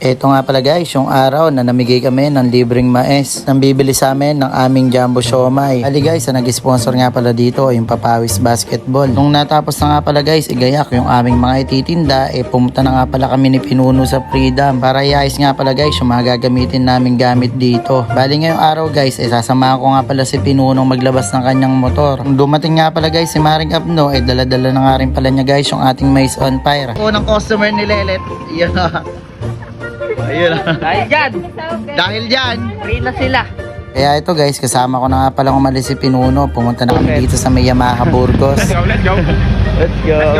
Ito nga pala guys, yung araw na namigay kami ng libreng mais nang bibili sa amin ng aming jumbo siomai. Ali guys, ang nag-sponsor nga pala dito yung Papawis Basketball. Nung natapos na nga pala guys, igayak yung aming mga ititinda, pumunta na nga pala kami ni Pinuno sa Freedom para iayos nga pala guys yung mga gagamitin namin gamit dito. Bali ngayong araw guys, sasamahan ko nga pala si Pinunong maglabas ng kanyang motor. Nung dumating nga pala guys si Maring Abno, dala-dala na nga rin pala niya guys yung ating mais on fire. Unang customer ni Lelet, yan. Ayun. Dahil dyan. Free na sila. Kaya ito guys, kasama ko na nga palang umalis si Pinuno. Pumunta na kami dito sa may Yamaha Burgos. Let's go.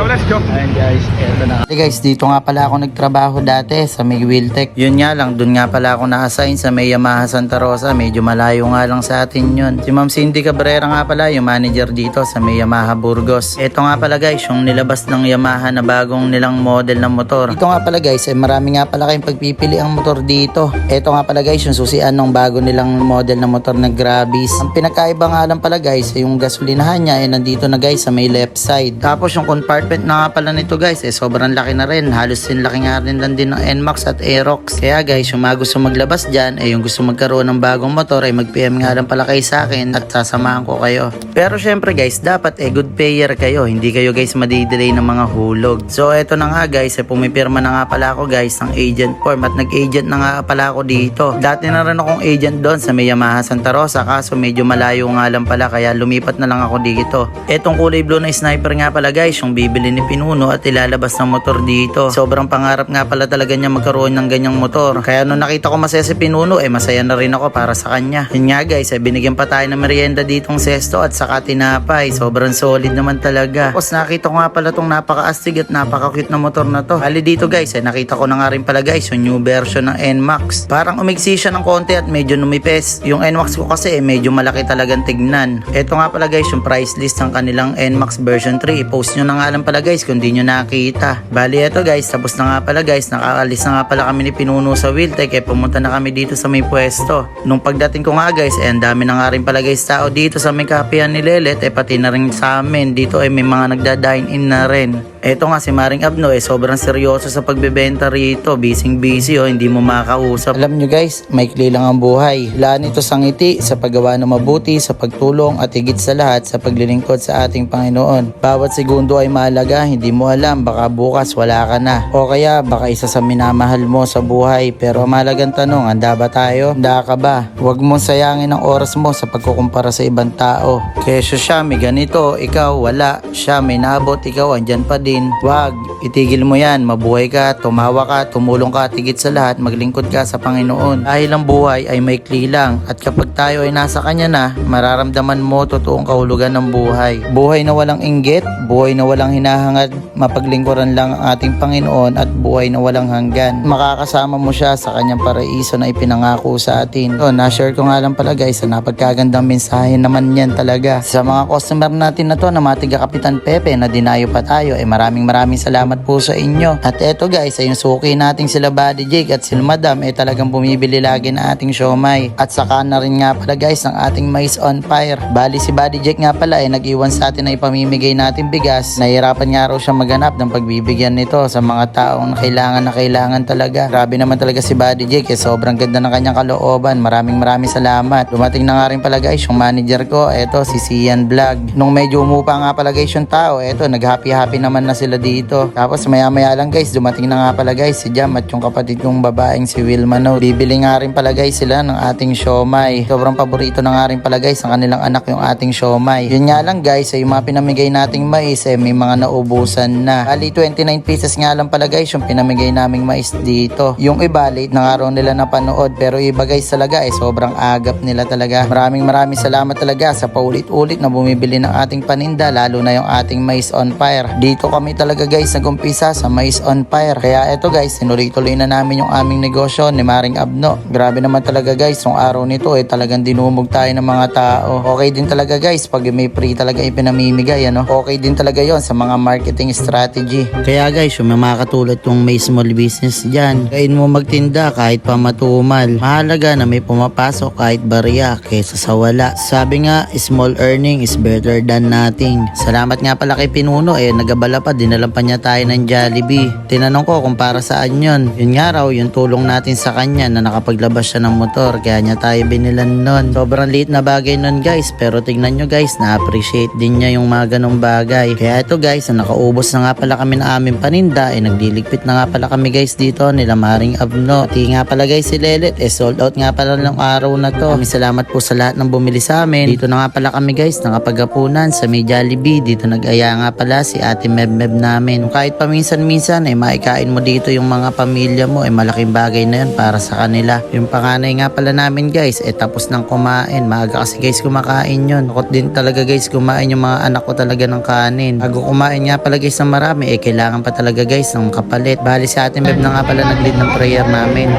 Let's go. Ayan guys, eto na. Hey guys, dito nga pala ako nagtrabaho dati sa may Wiltec. Yun nga lang, dun nga pala ako na-assign sa may Yamaha Santa Rosa. Medyo malayo nga lang sa atin yun. Si Ma'am Cindy Cabrera nga pala, yung manager dito sa may Yamaha Burgos. Eto nga pala guys, yung nilabas ng Yamaha na bagong nilang model ng motor. Dito nga pala guys, marami nga pala kayong pagpipili ang motor dito. Eto nga pala guys, yung susian ng bago nilang model na motor na Grabis. Ang pinakaiba nga lang pala guys, yung gasolinahan niya nandito na guys sa may left side. Tapos yung compartment na nga pala nito guys, sobrang laki na rin. Halos din laki nga rin lang din ng NMAX at Aerox. Kaya guys, yung mga gusto maglabas dyan, yung gusto magkaroon ng bagong motor, mag-PM nga lang pala kayo sa akin at sasamahan ko kayo. Pero syempre guys, dapat good payer kayo. Hindi kayo guys madidelay ng mga hulog. So eto na nga guys, pumipirma na nga pala ako guys ng agent form at nag-agent na nga pala ako dito. Dati na rin akong agent doon sa may Yamaha Santa Rosa, kaso medyo malayo nga lang pala kaya lumipat na lang ako dito. Etong kulay blue na sniper nga pala guys, yung bibili ni Pinuno at ilalabas ng motor dito. Sobrang pangarap nga pala talaga niya magkaroon ng ganyang motor. Kaya nung nakita ko masaya si Pinuno, masaya na rin ako para sa kanya. Yun nga guys, binigyan pa tayo ng merienda ditong sesto at saka tinapay. Sobrang solid naman talaga. Tapos nakita ko nga pala tong napaka-astig at napaka-cute na motor na to. Hali dito guys, nakita ko na nga rin pala guys yung new version ng NMAX. Parang umigsi siya ng konti at medyo numipes. Yung NMAX ko kasi medyo malaki talagang tignan. Ito nga pala guys yung price list ng kanilang NMAX version 3. I-post nyo na nga lang pala guys kung di nyo nakita. Bali eto guys, tapos na nga pala guys, nakaalis na nga pala kami ni Pinuno sa Wiltec, pumunta na kami dito sa may pwesto. Nung pagdating ko nga guys, ang dami na nga rin pala guys tao dito sa may kapihan ni Lelet, pati na rin sa amin dito may mga nagda-dine in na rin. Eto nga si Maring Abno sobrang seryoso sa pagbebenta rito. Busy hindi mo makausap. Alam nyo guys, maikli lang ang buhay. Laan ito sa ngiti, sa paggawa ng mabuti, sa pagtulong at higit sa lahat sa paglilingkod sa ating Panginoon. Bawat segundo ay mahalaga, hindi mo alam, baka bukas wala ka na. O kaya baka isa sa minamahal mo sa buhay. Pero mahalagang tanong, handa ba tayo? Handa ka ba? Huwag mong sayangin ang oras mo sa pagkukumpara sa ibang tao. Kesyo siya may ganito, ikaw wala. Siya may naabot, ikaw andyan pa din. Wag, itigil mo yan, mabuhay ka, tumawa ka, tumulong ka, tigit sa lahat, maglingkod ka sa Panginoon. Dahil ang buhay ay maikli lang at kapag tayo ay nasa Kanya na, mararamdaman mo totoong kahulugan ng buhay. Buhay na walang inggit, buhay na walang hinahangad, mapaglingkuran lang ang ating Panginoon at buhay na walang hanggan. Makakasama mo siya sa Kanyang paraiso na ipinangako sa atin. So, na-share ko nga lang pala guys, napagkagandang mensahe naman yan talaga. Sa mga customer natin na to na matiga Kapitan Pepe na dinayo pa tayo, maraming salamat po sa inyo. At eto guys, yung suki nating sila Buddy Jake at sila Madam talagang bumibili lagi na ating siomai. At saka na rin nga pala guys ng ating mais on fire. Bali si Buddy Jake nga pala nag-iwan sa atin na ipamimigay natin bigas. Nahirapan nga raw siya maghanap ng pagbibigyan nito sa mga taong na kailangan talaga. Grabe naman talaga si Buddy Jake sobrang ganda ng kanyang kalooban. Maraming salamat. Dumating na nga rin pala guys yung manager ko, si Sian Vlog. Nung medyo umupa nga pala guys yung tao, nag-happy naman na sila dito. Tapos maya lang guys, dumating na nga pala guys si Jam at yung kapatid kong babaeng si Wilma no. Bibili nga rin pala guys sila ng ating siomai. Sobrang paborito na nga rin pala guys ng kanilang anak yung ating siomai. Yun nga lang guys, yung mga pinamigay nating mais may mga naubusan na. Bali 29 pieces nga lang pala guys yung pinamigay naming mais dito. Yung iba late na nga raw nila napanood, pero iba guys talaga sobrang agap nila talaga. Maraming salamat talaga sa paulit-ulit na bumibili ng ating paninda, lalo na yung ating mais on fire. Dito kami talaga guys nagumpisa sa mais on fire. Kaya eto guys, sinuloy-tuloy na namin yung aming negosyo ni Maring Abno. Grabe naman talaga guys, yung araw nito talagang dinumog tayo ng mga tao. Okay din talaga guys pag may free talaga ipinamimigay Okay din talaga yon sa mga marketing strategy. Kaya guys, yung mga katulad yung may small business dyan, kain mo magtinda kahit pa matumal. Mahalaga na may pumapasok kahit barya kaysa sa wala. Sabi nga, small earning is better than nothing. Salamat nga pala kay Pinuno nagabala pa pa, dinalan pa niya tayo ng Jollibee. Tinanong ko kung para saan yun. Yun nga raw, yung tulong natin sa kanya na nakapaglabas siya ng motor, kaya niya tayo binilan nun. Sobrang liit na bagay nun guys, pero tignan nyo guys, na-appreciate din niya yung mga ganong bagay. Kaya ito guys, nakaubos na nga pala kami na aming paninda, nagliligpit na nga pala kami guys dito nila Maring Abno. Pati nga pala guys si Lelet, sold out nga pala ng araw na to. Maraming salamat po sa lahat ng bumili sa amin. Dito na nga pala kami guys, nakapagapunan sa may Jollibee. Dito nag-aya nga pala si Ate Meb namin. Kahit paminsan-minsan maikain mo dito yung mga pamilya mo, malaking bagay na yun para sa kanila. Yung panganay nga pala namin guys, tapos nang kumain. Maaga kasi guys kumakain yun. Takot din talaga guys kumain yung mga anak ko talaga ng kanin. Bago kumain nga pala guys ng marami, kailangan pa talaga guys ng kapalit. Bali si Ate Meb na nga pala nag-lead ng prayer namin.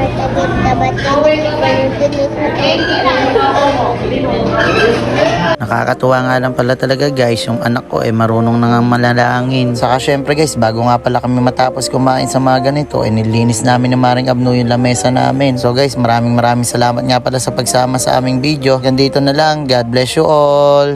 Nakakatuwa nga lang pala talaga guys, yung anak ko marunong na nga malalangin. Saka syempre guys, bago nga pala kami matapos kumain sa mga ganito, nilinis namin ni Maring Abno yung lamesa namin. So guys, maraming salamat nga pala sa pagsama sa aming video. Hanggang dito na lang, God bless you all.